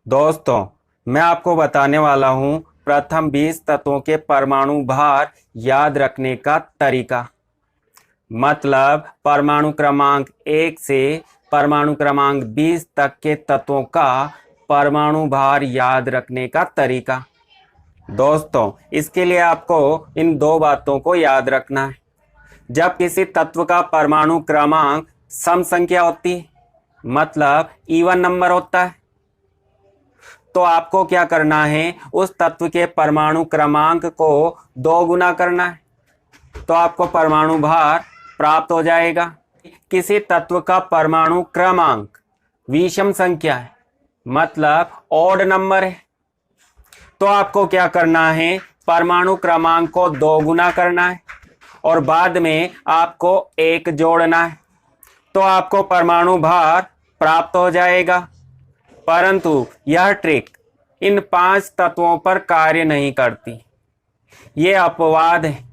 दोस्तों, मैं आपको बताने वाला हूं प्रथम 20 तत्वों के परमाणु भार याद रखने का तरीका। मतलब परमाणु क्रमांक 1 से परमाणु क्रमांक 20 तक के तत्वों का परमाणु भार याद रखने का तरीका। दोस्तों, इसके लिए आपको इन दो बातों को याद रखना है। जब किसी तत्व का परमाणु क्रमांक सम संख्या होती है, मतलब इवन नंबर होता है, तो आपको क्या करना है, उस तत्व के परमाणु क्रमांक को 2 गुना करना है, तो आपको परमाणु भार प्राप्त हो जाएगा। किसी तत्व का परमाणु क्रमांक विषम संख्या है, मतलब ऑड नंबर है, तो आपको क्या करना है, परमाणु क्रमांक को 2 गुना करना है और बाद में आपको 1 जोड़ना है, तो आपको परमाणु भार प्राप्त हो जाएगा। परंतु यह ट्रिक इन 5 तत्वों पर कार्य नहीं करती। ये अपवाद है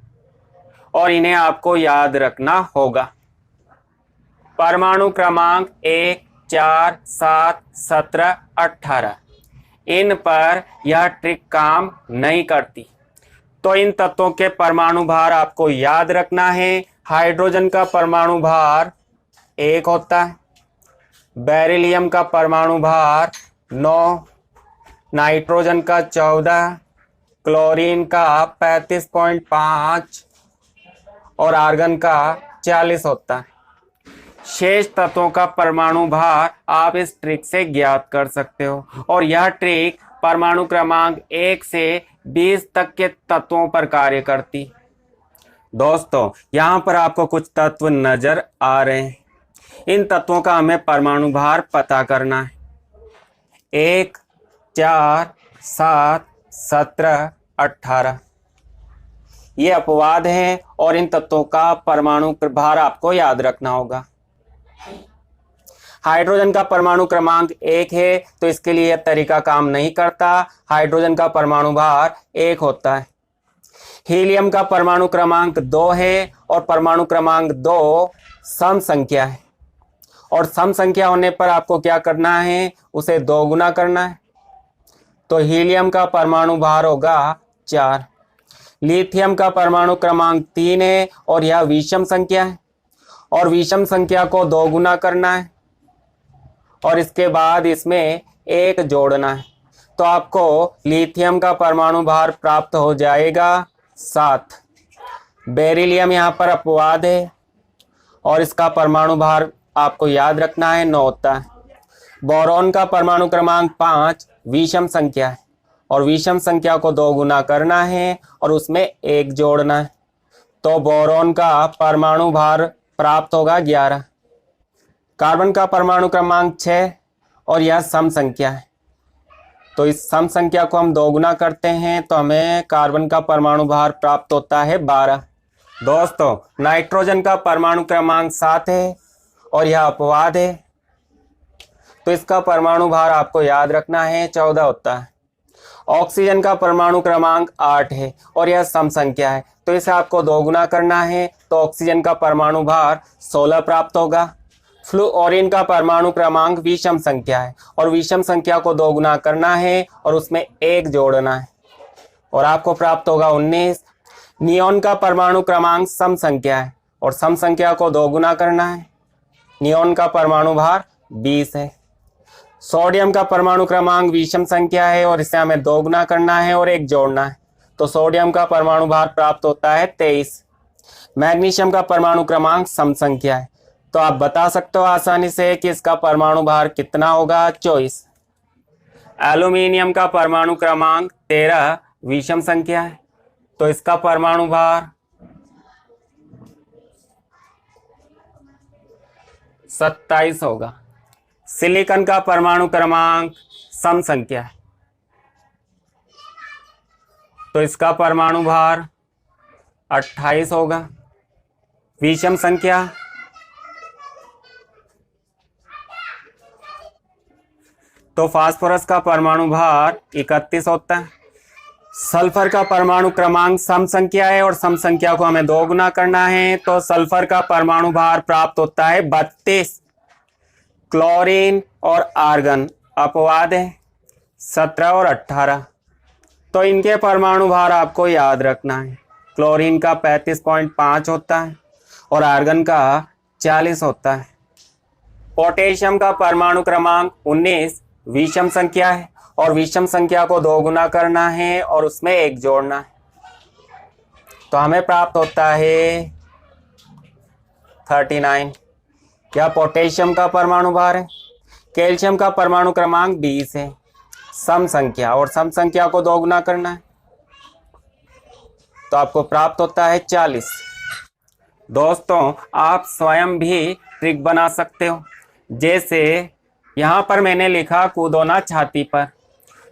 और इन्हें आपको याद रखना होगा। परमाणु क्रमांक 1, 4, 7, 17, 18 इन पर यह ट्रिक काम नहीं करती। तो इन तत्वों के परमाणु भार आपको याद रखना है। हाइड्रोजन का परमाणु भार 1 होता है, बेरिलियम का परमाणु भार 9, नाइट्रोजन का 14, क्लोरीन का 35.5 और आर्गन का 40 होता है। शेष तत्वों का परमाणु भार आप इस ट्रिक से ज्ञात कर सकते हो और यह ट्रिक परमाणु क्रमांक 1 से 20 तक के तत्वों पर कार्य करती। दोस्तों, यहाँ पर आपको कुछ तत्व नजर आ रहे हैं। इन तत्वों का हमें परमाणु भार पता करना है। 1, 4, 7, 17, 18 ये अपवाद हैं और इन तत्वों का परमाणु भार आपको याद रखना होगा। हाइड्रोजन का परमाणु क्रमांक 1 है, तो इसके लिए यह तरीका काम नहीं करता। हाइड्रोजन का परमाणु भार 1 होता है। हीलियम का परमाणु क्रमांक 2 है और परमाणु क्रमांक 2 सम संख्या है और सम संख्या होने पर आपको क्या करना है, उसे 2 गुना करना है, तो हीलियम का परमाणु भार होगा 4। लिथियम का परमाणु क्रमांक 3 है और यह विषम संख्या है और विषम संख्या को 2 गुना करना है और इसके बाद इसमें 1 जोड़ना है, तो आपको लिथियम का परमाणु भार प्राप्त हो जाएगा 7। बेरिलियम यहाँ पर अपवाद है और इसका परमाणु भार आपको याद रखना है 9 होता है। बोरॉन का परमाणु क्रमांक 5 विषम संख्या है और विषम संख्या को 2 गुना करना है और उसमें 1 जोड़ना है, तो बोरॉन का परमाणु भार प्राप्त होगा 11। कार्बन का परमाणु क्रमांक 6 और यह सम संख्या है, तो इस सम संख्या को हम 2 गुना करते हैं तो हमें कार्बन का परमाणु भार प्राप्त होता है 12। दोस्तों, नाइट्रोजन का परमाणु क्रमांक 7 है और यह अपवाद है, तो इसका परमाणु भार आपको याद रखना है 14 होता है। ऑक्सीजन का परमाणु क्रमांक 8 है और यह सम संख्या है, तो इसे आपको 2 गुना करना है, तो ऑक्सीजन का परमाणु भार 16 प्राप्त होगा। फ्लूओरिन का परमाणु क्रमांक विषम संख्या है और विषम संख्या को 2 गुना करना है और उसमें 1 जोड़ना है और आपको प्राप्त होगा 19। नियोन का परमाणु क्रमांक सम संख्या है और सम संख्या को 2 गुना करना है, नियोन का परमाणु भार 20 है। सोडियम का परमाणु क्रमांक विषम संख्या है और इसे हमें 2 गुना करना है और 1 जोड़ना है, तो सोडियम का परमाणु भार प्राप्त होता है 23। मैग्नीशियम का परमाणु क्रमांक सम संख्या है, तो आप बता सकते हो आसानी से कि इसका परमाणु भार कितना होगा, 24। एल्यूमिनियम का परमाणु क्रमांक 13 विषम संख्या है, तो इसका परमाणु भार 27 होगा। सिलिकॉन का परमाणु क्रमांक सम संख्या है, तो इसका परमाणु भार 28 होगा। विषम संख्या तो फास्फोरस का परमाणु भार 31 होता है। सल्फर का परमाणु क्रमांक सम संख्या है और सम संख्या को हमें 2 गुना करना है, तो सल्फर का परमाणु भार प्राप्त होता है 32। क्लोरीन और आर्गन अपवाद है, 17 और 18। तो इनके परमाणु भार आपको याद रखना है। क्लोरीन का 35.5 होता है और आर्गन का 40 होता है। पोटेशियम का परमाणु क्रमांक 19 विषम संख्या है और विषम संख्या को 2 गुना करना है और उसमें 1 जोड़ना है। तो हमें प्राप्त होता है 39। यह पोटेशियम का परमाणु भार है। कैल्शियम का परमाणु क्रमांक 20 है, सम संख्या, और सम संख्या को 2 गुना करना है तो आपको प्राप्त होता है 40। दोस्तों, आप स्वयं भी ट्रिक बना सकते हो। जैसे यहाँ पर मैंने लिखा कूदो ना छाती पर,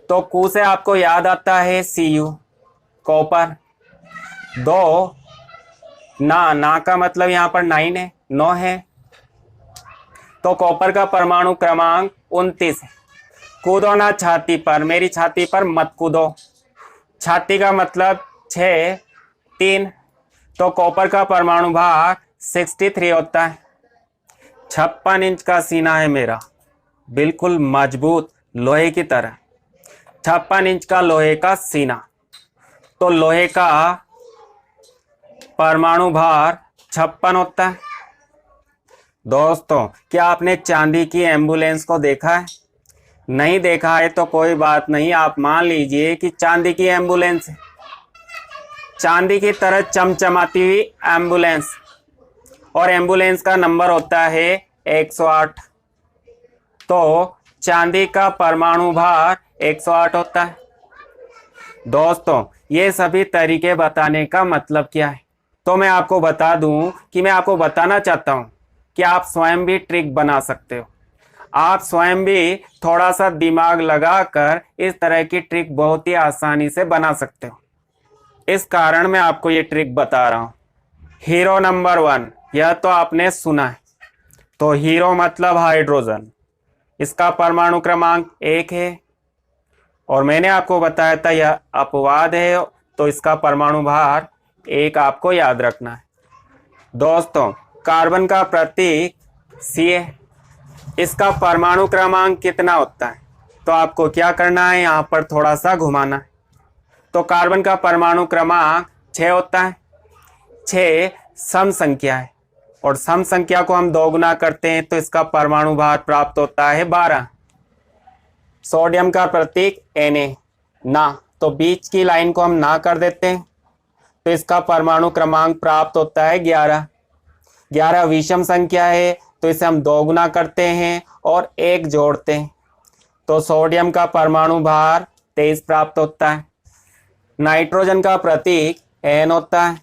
तो कू से आपको याद आता है Cu, कॉपर। 2 ना का मतलब यहाँ पर 9 है, 9 है, तो कॉपर का परमाणु क्रमांक 29 है। कूदो ना छाती पर, मेरी छाती पर मत कूदो। छाती का मतलब 6, 3, तो कॉपर का परमाणु भार 63 होता है। 56 इंच का सीना है मेरा, बिल्कुल मजबूत लोहे की तरह। 56 इंच का लोहे का सीना, तो लोहे का परमाणु भार 56 होता है। दोस्तों, क्या आपने चांदी की एम्बुलेंस को देखा है? नहीं देखा है तो कोई बात नहीं, आप मान लीजिए कि चांदी की एम्बुलेंस है। चांदी की तरह चमचमाती हुई एम्बुलेंस, और एम्बुलेंस का नंबर होता है 108। तो चांदी का परमाणु भार 108 होता है। दोस्तों, ये सभी तरीके बताने का मतलब क्या है? तो मैं आपको बता दूं कि मैं आपको बताना चाहता हूं कि आप स्वयं भी ट्रिक बना सकते हो। आप स्वयं भी थोड़ा सा दिमाग लगाकर इस तरह की ट्रिक बहुत ही आसानी से बना सकते हो। इस कारण मैं आपको ये ट्रिक बता रहा हूं। हीरो नंबर 1, यह तो आपने सुना है। तो हीरो मतलब हाइड्रोजन, इसका परमाणु क्रमांक 1 है, और मैंने आपको बताया था यह अपवाद है, तो इसका परमाणु भार 1 आपको याद रखना है। दोस्तों, कार्बन का प्रतीक C है, इसका परमाणु क्रमांक कितना होता है? तो आपको क्या करना है, यहाँ पर थोड़ा सा घुमाना है। तो कार्बन का परमाणु क्रमांक 6 होता है। 6 सम संख्या है, और सम संख्या को हम 2 गुना करते हैं तो इसका परमाणु भार प्राप्त होता है 12। सोडियम का प्रतीक Na, ना, तो बीच की लाइन को हम ना कर देते हैं तो इसका परमाणु क्रमांक प्राप्त होता है 11। 11 विषम संख्या है, तो इसे हम 2 गुना करते हैं और 1 जोड़ते हैं तो सोडियम का परमाणु भार 23 प्राप्त होता है। नाइट्रोजन का प्रतीक N होता है।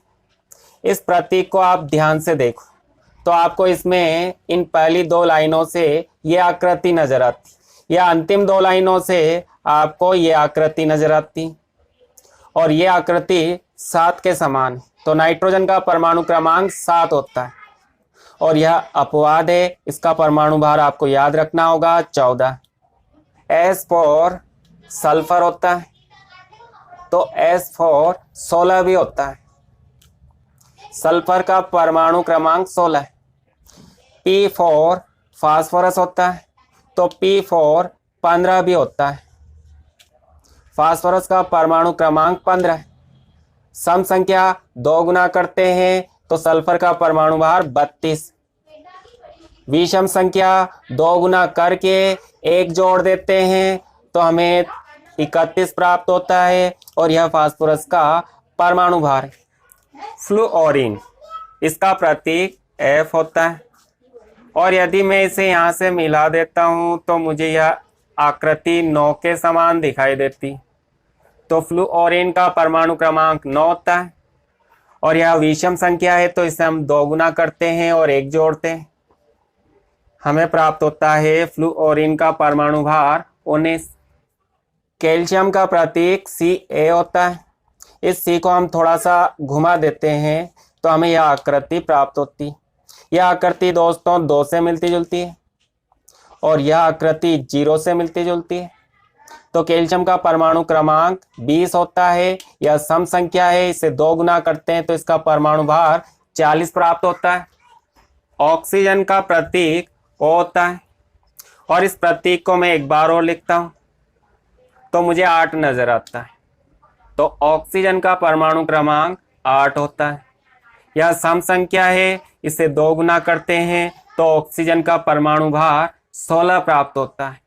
इस प्रतीक को आप ध्यान से देखो तो आपको इसमें इन पहली 2 लाइनों से ये आकृति नजर आती, या अंतिम 2 लाइनों से आपको ये आकृति नजर आती, और ये आकृति 7 के समान है। तो नाइट्रोजन का परमाणु क्रमांक 7 होता है, और यह अपवाद है। इसका परमाणु भार आपको याद रखना होगा 14। S4 सल्फर होता है, तो S4 16 भी होता है। सल्फर का परमाणु क्रमांक 16 है। P4 फास्फोरस होता है, तो P4 15 भी होता है। फास्फोरस का परमाणु क्रमांक 15 है। सम संख्या 2 गुना करते हैं तो सल्फर का परमाणु भार 32। विषम संख्या 2 गुना करके 1 जोड़ देते हैं तो हमें 31 प्राप्त होता है, और यह फास्फोरस का परमाणु भार है। फ्लुओरीन, इसका प्रतीक F होता है, और यदि मैं इसे यहाँ से मिला देता हूँ तो मुझे यह आकृति 9 के समान दिखाई देती। तो फ्लुओरीन का परमाणु क्रमांक 9 होता है, और यह विषम संख्या है, तो इसे हम 2 गुना करते हैं और 1 जोड़ते हैं, हमें प्राप्त होता है फ्लुओरीन का परमाणु भार 19। कैल्शियम का प्रतीक Ca होता है। इस C को हम थोड़ा सा घुमा देते हैं तो हमें यह आकृति प्राप्त होती। यह आकृति दोस्तों 2 से मिलती जुलती है, और यह आकृति 0 से मिलती जुलती है। तो कैल्शियम का परमाणु क्रमांक 20 होता है। यह सम संख्या है, इसे 2 गुना करते हैं तो इसका परमाणु भार 40 प्राप्त होता है। ऑक्सीजन का प्रतीक O होता है, और इस प्रतीक को मैं एक बार और लिखता हूं। तो मुझे 8 नजर आता है। तो ऑक्सीजन का परमाणु क्रमांक 8 होता है। यह सम संख्या है, इसे 2 गुना करते हैं तो ऑक्सीजन का परमाणु भार 16 प्राप्त होता है।